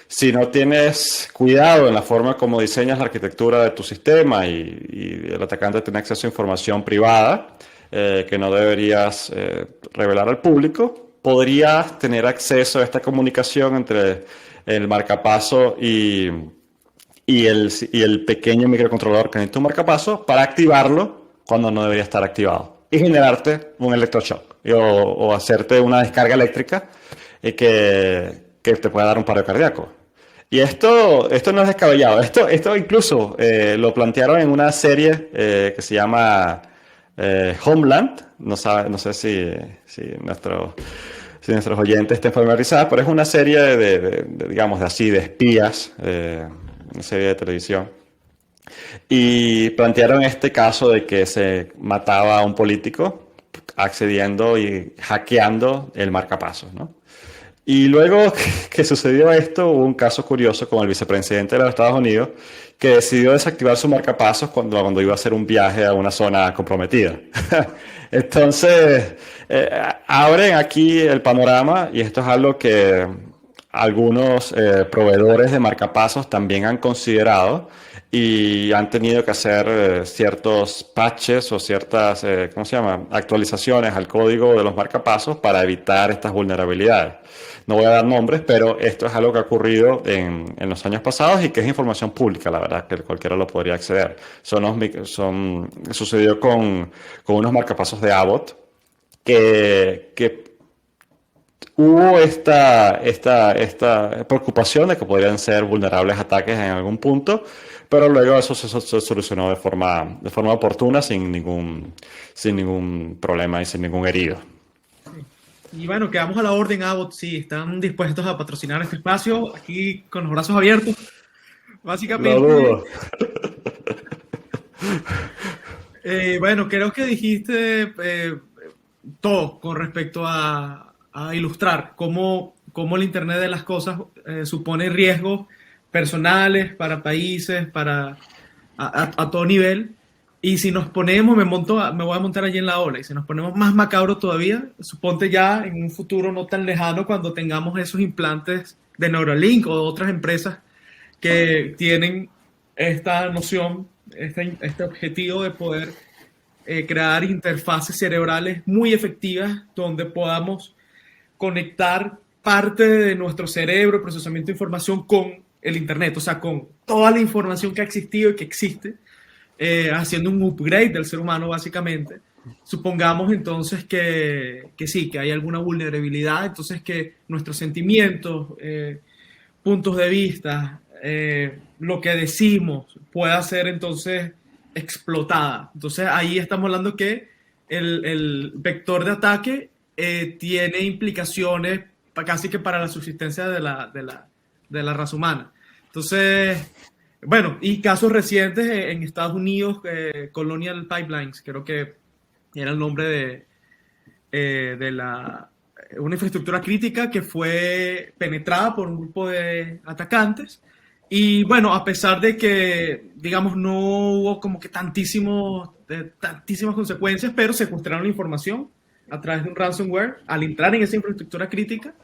si no tienes cuidado en la forma como diseñas la arquitectura de tu sistema y el atacante tiene acceso a información privada que no deberías revelar al público, podrías tener acceso a esta comunicación entre el marcapaso y el pequeño microcontrolador que es tu marcapaso para activarlo cuando no debería estar activado y generarte un electroshock o hacerte una descarga eléctrica que te pueda dar un paro cardíaco. Y esto no es descabellado. Esto incluso lo plantearon en una serie que se llama Homeland. No sé si nuestros oyentes estén familiarizados, pero es una serie digamos, de espías, una serie de televisión. Y plantearon este caso de que se mataba a un político accediendo y hackeando el marcapasos, ¿no? Y luego que sucedió esto, hubo un caso curioso con el vicepresidente de los Estados Unidos que decidió desactivar su marcapasos cuando iba a hacer un viaje a una zona comprometida. Entonces, abren aquí el panorama y esto es algo que algunos proveedores de marcapasos también han considerado y han tenido que hacer ciertos patches o ciertas, actualizaciones al código de los marcapasos para evitar estas vulnerabilidades. No voy a dar nombres, pero esto es algo que ha ocurrido en los años pasados y que es información pública, la verdad, que cualquiera lo podría acceder. Sucedió con unos marcapasos de Abbott que hubo esta preocupación de que podrían ser vulnerables a ataques en algún punto, pero luego eso se solucionó de forma oportuna, sin ningún problema y sin ningún herido. Y bueno, quedamos a la orden, Abbott, si están dispuestos a patrocinar este espacio, aquí con los brazos abiertos. Básicamente, Lo dudo. Bueno, creo que dijiste todo con respecto a ilustrar cómo el Internet de las cosas supone riesgos personales para países, a todo nivel. Y si nos ponemos, me voy a montar allí en la ola, y si nos ponemos más macabro todavía, suponte ya en un futuro no tan lejano cuando tengamos esos implantes de Neuralink o de otras empresas que tienen esta noción, este objetivo de poder crear interfaces cerebrales muy efectivas donde podamos conectar parte de nuestro cerebro, procesamiento de información con el Internet, o sea, con toda la información que ha existido y que existe, haciendo un upgrade del ser humano básicamente. Supongamos entonces que sí, que hay alguna vulnerabilidad, entonces que nuestros sentimientos, puntos de vista, lo que decimos pueda ser entonces explotada. Entonces ahí estamos hablando que el vector de ataque tiene implicaciones casi que para la subsistencia de la raza humana. Entonces, bueno, y casos recientes en Estados Unidos, Colonial Pipelines, creo que era el nombre una infraestructura crítica que fue penetrada por un grupo de atacantes. Y bueno, a pesar de que, digamos, no hubo como que tantísimas consecuencias, pero secuestraron la información a través de un ransomware al entrar en esa infraestructura crítica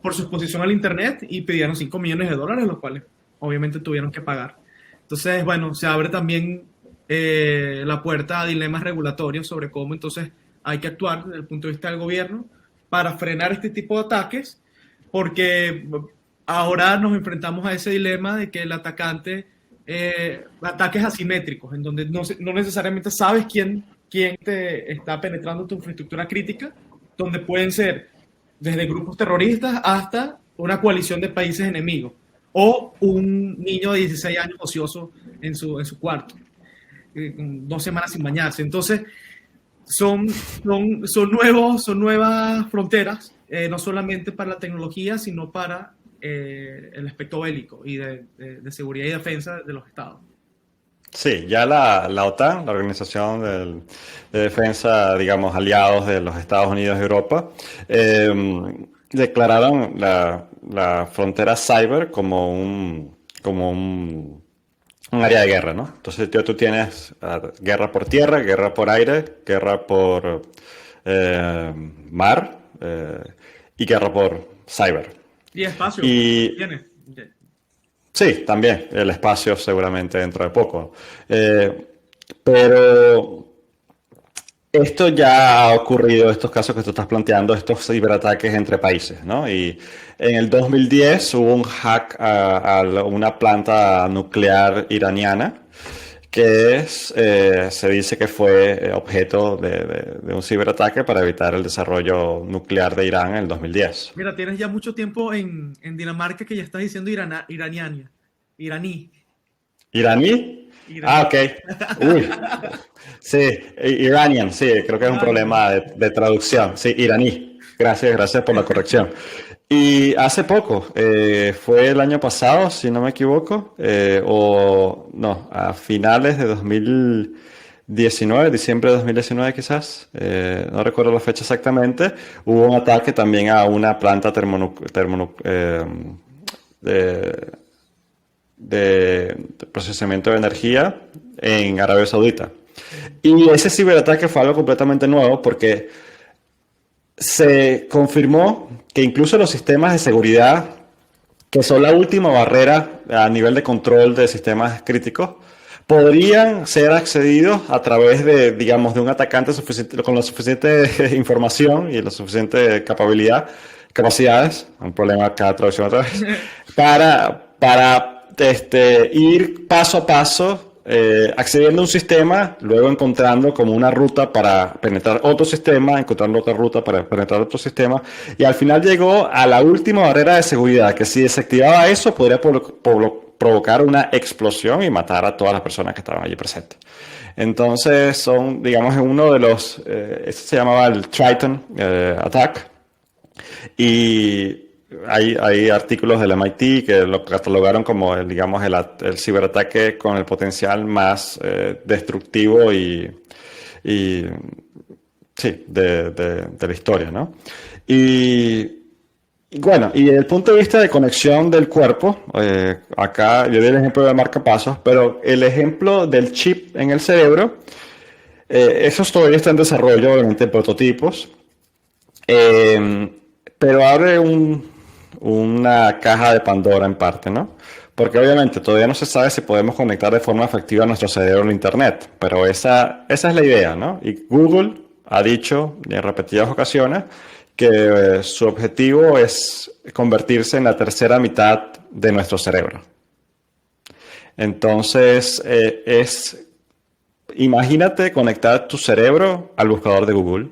por su exposición al Internet y pidieron $5 millones, los cuales obviamente tuvieron que pagar. Entonces, bueno, se abre también la puerta a dilemas regulatorios sobre cómo entonces hay que actuar desde el punto de vista del gobierno para frenar este tipo de ataques, porque ahora nos enfrentamos a ese dilema de que el atacante, ataques asimétricos, en donde no necesariamente sabes quién te está penetrando tu infraestructura crítica, donde pueden ser desde grupos terroristas hasta una coalición de países enemigos, o un niño de 16 años ocioso en su cuarto, 2 semanas sin bañarse. Entonces, son nuevas fronteras, no solamente para la tecnología, sino para el aspecto bélico y de seguridad y defensa de los estados. Sí, ya la OTAN, la Organización de Defensa, digamos, aliados de los Estados Unidos y Europa, declararon la frontera cyber como un área de guerra, ¿no? Entonces tú tienes guerra por tierra, guerra por aire, guerra por mar y guerra por cyber. Y espacio, ¿tienes? Sí, también, el espacio seguramente dentro de poco. Pero esto ya ha ocurrido, estos casos que tú estás planteando, estos ciberataques entre países, ¿no? Y en el 2010 hubo un hack a una planta nuclear iraniana que se dice que fue objeto de un ciberataque para evitar el desarrollo nuclear de Irán en el 2010. Mira, tienes ya mucho tiempo en Dinamarca que ya estás diciendo iraní. ¿Iraní? Ah, ok. Uy. Sí, Iranian, sí, creo que es un problema de traducción. Sí, iraní. Gracias por la corrección. Y hace poco, fue el año pasado, si no me equivoco, o no, a finales de 2019, diciembre de 2019 quizás, no recuerdo la fecha exactamente, hubo un ataque también a una planta de procesamiento de energía en Arabia Saudita. Y ese ciberataque fue algo completamente nuevo porque se confirmó que incluso los sistemas de seguridad, que son la última barrera a nivel de control de sistemas críticos, podrían ser accedidos a través de, digamos, de un atacante con la suficiente información y la suficiente capacidades, un problema acá, traducción otra vez, para ir paso a paso accediendo a un sistema, luego encontrando como una ruta para penetrar otro sistema, encontrando otra ruta para penetrar otro sistema, y al final llegó a la última barrera de seguridad, que si desactivaba eso podría provocar una explosión y matar a todas las personas que estaban allí presentes. Entonces digamos, uno de los, este se llamaba el Triton Attack, y hay artículos del MIT que lo catalogaron como, digamos, el ciberataque con el potencial más destructivo y sí, de la historia, ¿no? Y bueno, y desde el punto de vista de conexión del cuerpo, acá yo di el ejemplo de marcapasos, pero el ejemplo del chip en el cerebro, eso todavía está en desarrollo, obviamente en prototipos, pero abre una caja de Pandora en parte, ¿no? Porque obviamente todavía no se sabe si podemos conectar de forma efectiva nuestro cerebro al Internet, pero esa es la idea, ¿no? Y Google ha dicho en repetidas ocasiones que su objetivo es convertirse en la tercera mitad de nuestro cerebro. Entonces, imagínate conectar tu cerebro al buscador de Google,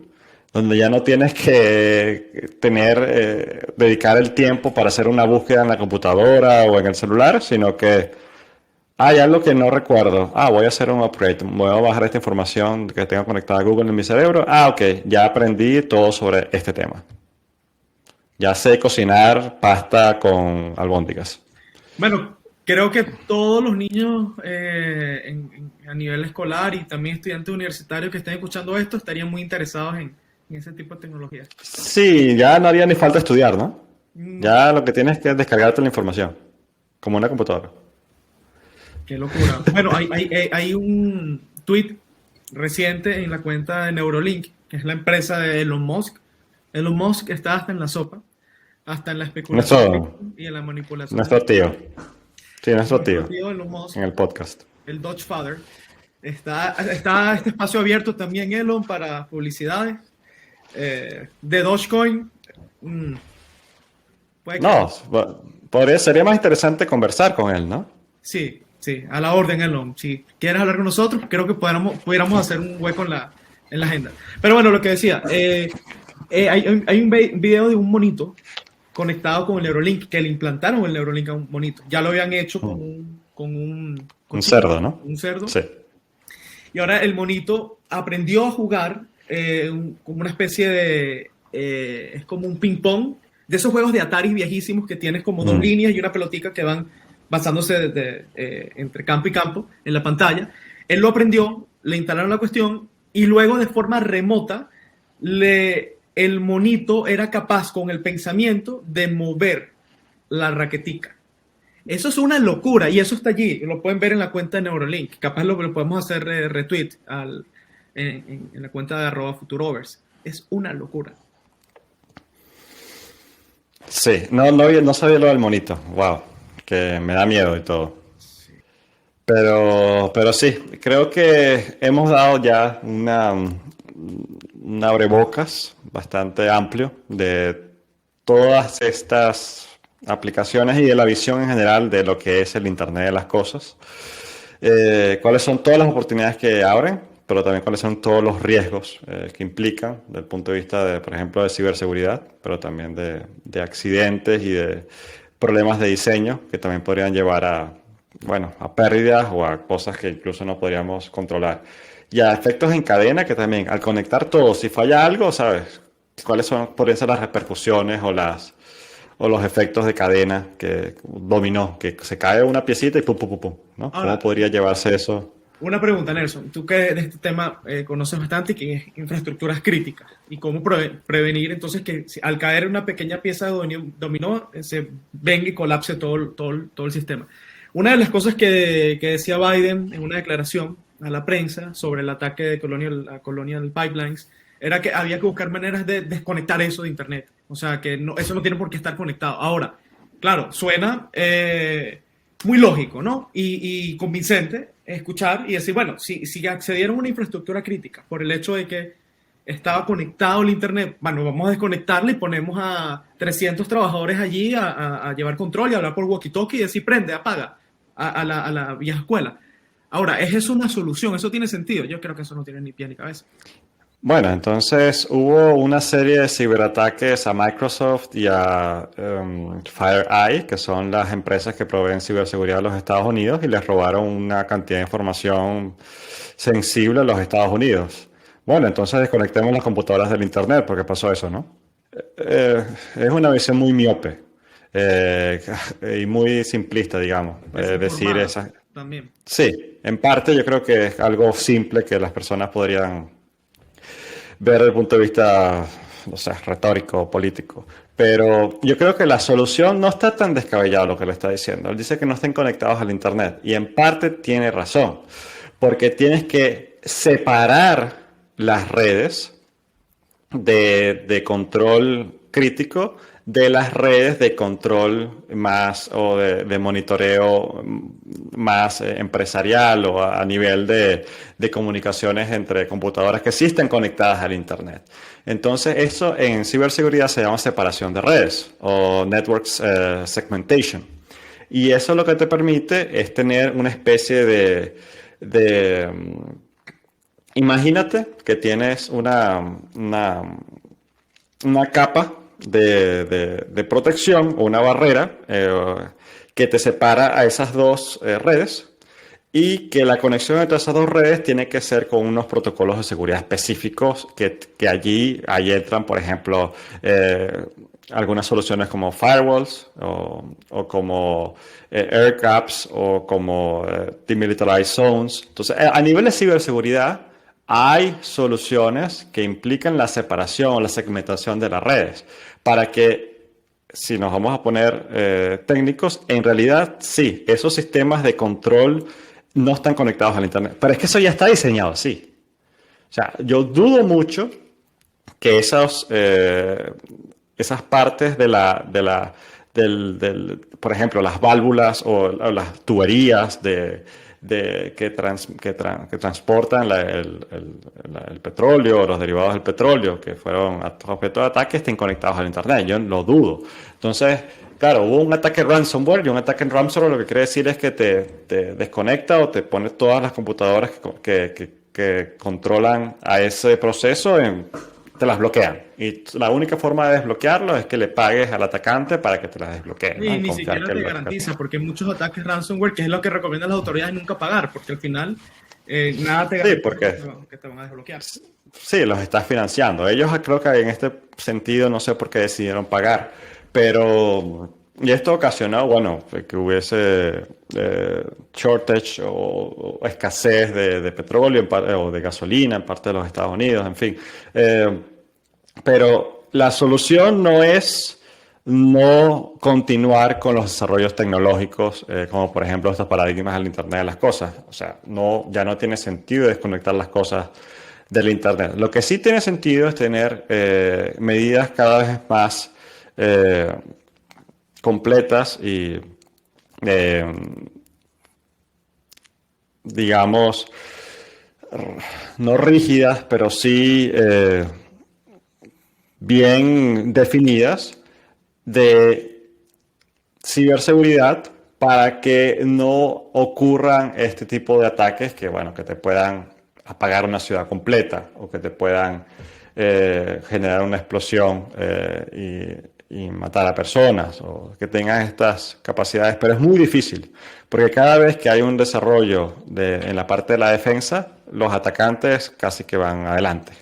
donde ya no tienes que dedicar el tiempo para hacer una búsqueda en la computadora o en el celular, sino que hay algo que no recuerdo. Voy a hacer un upgrade, voy a bajar esta información que tengo conectada a Google en mi cerebro. Ok, ya aprendí todo sobre este tema. Ya sé cocinar pasta con albóndigas. Bueno, creo que todos los niños a nivel escolar y también estudiantes universitarios que estén escuchando esto estarían muy interesados en ese tipo de tecnología. Sí, ya no haría ni falta estudiar, ¿no? No, Ya lo que tienes que es descargarte la información, como una computadora. qué locura. Bueno, hay un tweet reciente en la cuenta de Neuralink, que es la empresa de Elon Musk. Elon Musk está hasta en la sopa, hasta en la especulación Nuestro, y en la manipulación nuestro tío. Sí, nuestro nuestro tío, tío Elon Musk, en el podcast. el Dodge Father. Está este espacio abierto también, Elon, para publicidades. De Dogecoin, mm, puede que No, sería más interesante conversar con él, ¿no? sí, sí, a la orden, Elon. Si quieres hablar con nosotros, creo que pudiéramos hacer un hueco en la agenda. Pero bueno, lo que decía, hay un video de un monito conectado con el Neuralink, que le implantaron el Neuralink a un monito. Ya lo habían hecho con Mm. un Un cochino, cerdo, ¿no? un cerdo. Sí. Y ahora el monito aprendió a jugar como una especie de... es como un ping-pong de esos juegos de Atari viejísimos que tienes como dos Mm. líneas y una pelotica que van basándose entre campo y campo en la pantalla. Él lo aprendió, le instalaron la cuestión y luego de forma remota el monito era capaz con el pensamiento de mover la raquetica. Eso es una locura y eso está allí. Lo pueden ver en la cuenta de Neuralink. Capaz lo podemos hacer retweet en la cuenta de @futurovers. Es una locura. Sí, no sabía lo del monito. Wow, que me da miedo y todo. Pero sí, creo que hemos dado ya un abrebocas bastante amplio de todas estas aplicaciones y de la visión en general de lo que es el Internet de las cosas. Cuáles son todas las oportunidades que abren, pero también cuáles son todos los riesgos que implican desde el punto de vista de, por ejemplo, de ciberseguridad, pero también de accidentes y de problemas de diseño que también podrían llevar a, bueno, a pérdidas o a cosas que incluso no podríamos controlar. Y a efectos en cadena que también, al conectar todo, si falla algo, ¿sabes? ¿Cuáles podrían ser las repercusiones o los efectos de cadena que dominó, que se cae una piecita y pum, pum, pum, pum, ¿no? ¿Cómo Ahora, podría llevarse eso? una pregunta, Nelson. Tú que de este tema conoces bastante, que es infraestructuras críticas y cómo prevenir entonces que al caer una pequeña pieza de dominó se venga y colapse todo el sistema. Una de las cosas que decía Biden en una declaración a la prensa sobre el ataque de Colonial Pipelines era que había que buscar maneras de desconectar eso de Internet. O sea, que eso no tiene por qué estar conectado. Ahora, claro, suena muy lógico, ¿no? Y convincente escuchar y decir, bueno, si accedieron a una infraestructura crítica por el hecho de que estaba conectado el Internet, bueno, vamos a desconectarle y ponemos a 300 trabajadores allí a llevar control y a hablar por walkie-talkie y decir, prende, apaga a la vieja escuela. Ahora, ¿es eso una solución? ¿Eso tiene sentido? Yo creo que eso no tiene ni pie ni cabeza. Bueno, entonces hubo una serie de ciberataques a Microsoft y a FireEye, que son las empresas que proveen ciberseguridad a los Estados Unidos, y les robaron una cantidad de información sensible a los Estados Unidos. Bueno, entonces desconectemos las computadoras del Internet, porque pasó eso, ¿no? Es una visión muy miope eh, y muy simplista, digamos, decir Desinformada esa. también. Sí, en parte yo creo que es algo simple que las personas podrían ver desde el punto de vista, no sé, retórico, político. Pero yo creo que la solución no está tan descabellado lo que le está diciendo. Él dice que no estén conectados al Internet. Y en parte tiene razón. Porque tienes que separar las redes de control crítico de las redes de control más o de monitoreo más empresarial o a nivel de comunicaciones entre computadoras que sí estén conectadas al Internet. Entonces, eso en ciberseguridad se llama separación de redes o networks segmentation. Y eso lo que te permite es tener una especie imagínate que tienes una capa de protección o una barrera que te separa a esas dos redes y que la conexión entre esas dos redes tiene que ser con unos protocolos de seguridad específicos que ahí entran, por ejemplo, algunas soluciones como firewalls o como air gaps o como demilitarized zones. Entonces, a nivel de ciberseguridad, hay soluciones que implican la separación, la segmentación de las redes para que, si nos vamos a poner técnicos, en realidad sí, esos sistemas de control no están conectados al Internet. Pero es que eso ya está diseñado así. O sea, yo dudo mucho que esas partes por ejemplo, las válvulas o las tuberías que transportan el petróleo, los derivados del petróleo, que fueron objeto de ataque, estén conectados al Internet. Yo lo dudo. Entonces, claro, hubo un ataque ransomware, y un ataque en ransomware lo que quiere decir es que te desconecta o te pone todas las computadoras que controlan a ese proceso, te las bloquean. Y la única forma de desbloquearlo es que le pagues al atacante para que te las desbloquee. Y ¿no? ni siquiera te garantiza, porque hay muchos ataques ransomware, que es lo que recomiendan las autoridades, nunca pagar, porque al final nada te garantiza que te van a desbloquear. Sí, los estás financiando. Ellos creo que en este sentido no sé por qué decidieron pagar, pero y esto ocasionó, bueno, que hubiese shortage o escasez de petróleo o de gasolina en parte de los Estados Unidos, en fin. Pero la solución no es no continuar con los desarrollos tecnológicos, como por ejemplo estos paradigmas del Internet de las cosas. O sea, ya no tiene sentido desconectar las cosas del Internet. Lo que sí tiene sentido es tener medidas cada vez más completas y, digamos, no rígidas, pero sí bien definidas de ciberseguridad para que no ocurran este tipo de ataques que, bueno, que te puedan apagar una ciudad completa o que te puedan generar una explosión y matar a personas o que tengan estas capacidades. Pero es muy difícil porque cada vez que hay un desarrollo en la parte de la defensa, los atacantes casi que van adelante.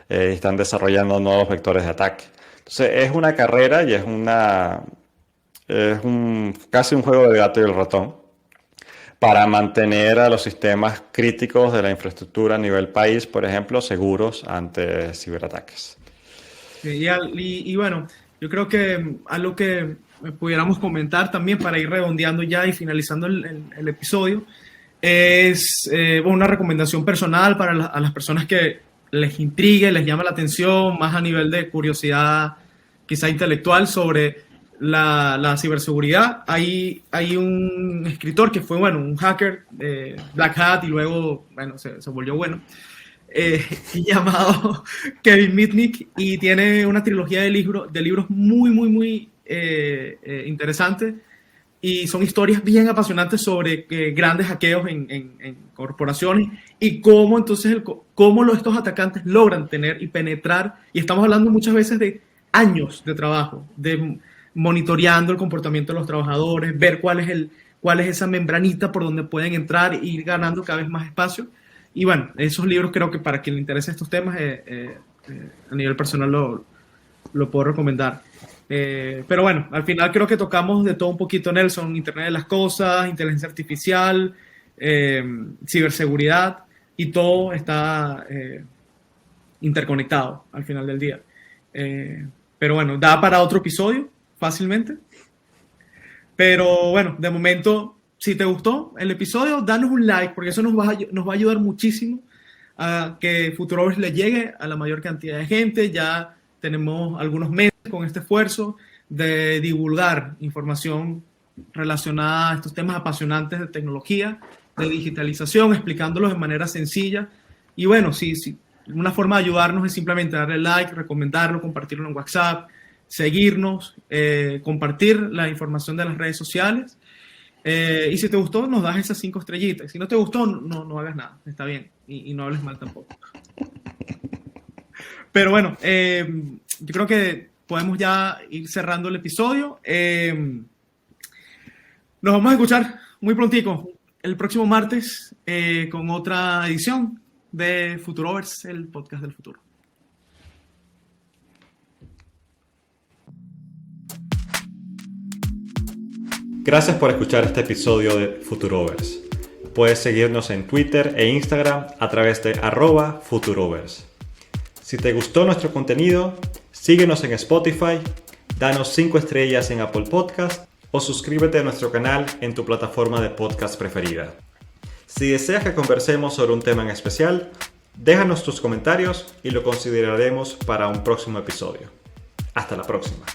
Están desarrollando nuevos vectores de ataque. Entonces es una carrera y casi un juego del gato y el ratón para mantener a los sistemas críticos de la infraestructura a nivel país, por ejemplo, seguros ante ciberataques. Y bueno, yo creo que algo que pudiéramos comentar también para ir redondeando ya y finalizando el episodio es una recomendación personal para a las personas que les intrigue, les llama la atención, más a nivel de curiosidad quizá intelectual sobre la ciberseguridad. Hay un escritor que fue, bueno, un hacker, Black Hat, y luego, bueno, se volvió bueno, llamado Kevin Mitnick, y tiene una trilogía de libros muy interesantes, y son historias bien apasionantes sobre grandes hackeos en corporaciones y cómo entonces estos atacantes logran tener y penetrar, y estamos hablando muchas veces de años de trabajo, de monitoreando el comportamiento de los trabajadores, ver cuál es esa membranita por donde pueden entrar e ir ganando cada vez más espacio. Y bueno, esos libros creo que para quien le interese estos temas, a nivel personal lo puedo recomendar. Pero bueno, al final creo que tocamos de todo un poquito, Nelson: Internet de las cosas, inteligencia artificial, ciberseguridad, y todo está interconectado al final del día. Pero bueno, da para otro episodio fácilmente. Pero bueno, de momento, si te gustó el episodio, danos un like, porque eso nos va a ayudar muchísimo a que Futurovers le llegue a la mayor cantidad de gente. Ya tenemos algunos meses con este esfuerzo de divulgar información relacionada a estos temas apasionantes de tecnología, de digitalización, explicándolos de manera sencilla. Y bueno, sí, una forma de ayudarnos es simplemente darle like, recomendarlo, compartirlo en WhatsApp, seguirnos, compartir la información de las redes sociales. Y si te gustó, nos das esas 5 estrellitas. Si no te gustó, no hagas nada, está bien. Y no hables mal tampoco. Pero bueno, yo creo que podemos ya ir cerrando el episodio. Nos vamos a escuchar muy prontico, el próximo martes, con otra edición de Futurovers, el podcast del futuro. Gracias por escuchar este episodio de Futurovers. Puedes seguirnos en Twitter e Instagram a través de @Futurovers. Si te gustó nuestro contenido, síguenos en Spotify, danos 5 estrellas en Apple Podcast o suscríbete a nuestro canal en tu plataforma de podcast preferida. Si deseas que conversemos sobre un tema en especial, déjanos tus comentarios y lo consideraremos para un próximo episodio. Hasta la próxima.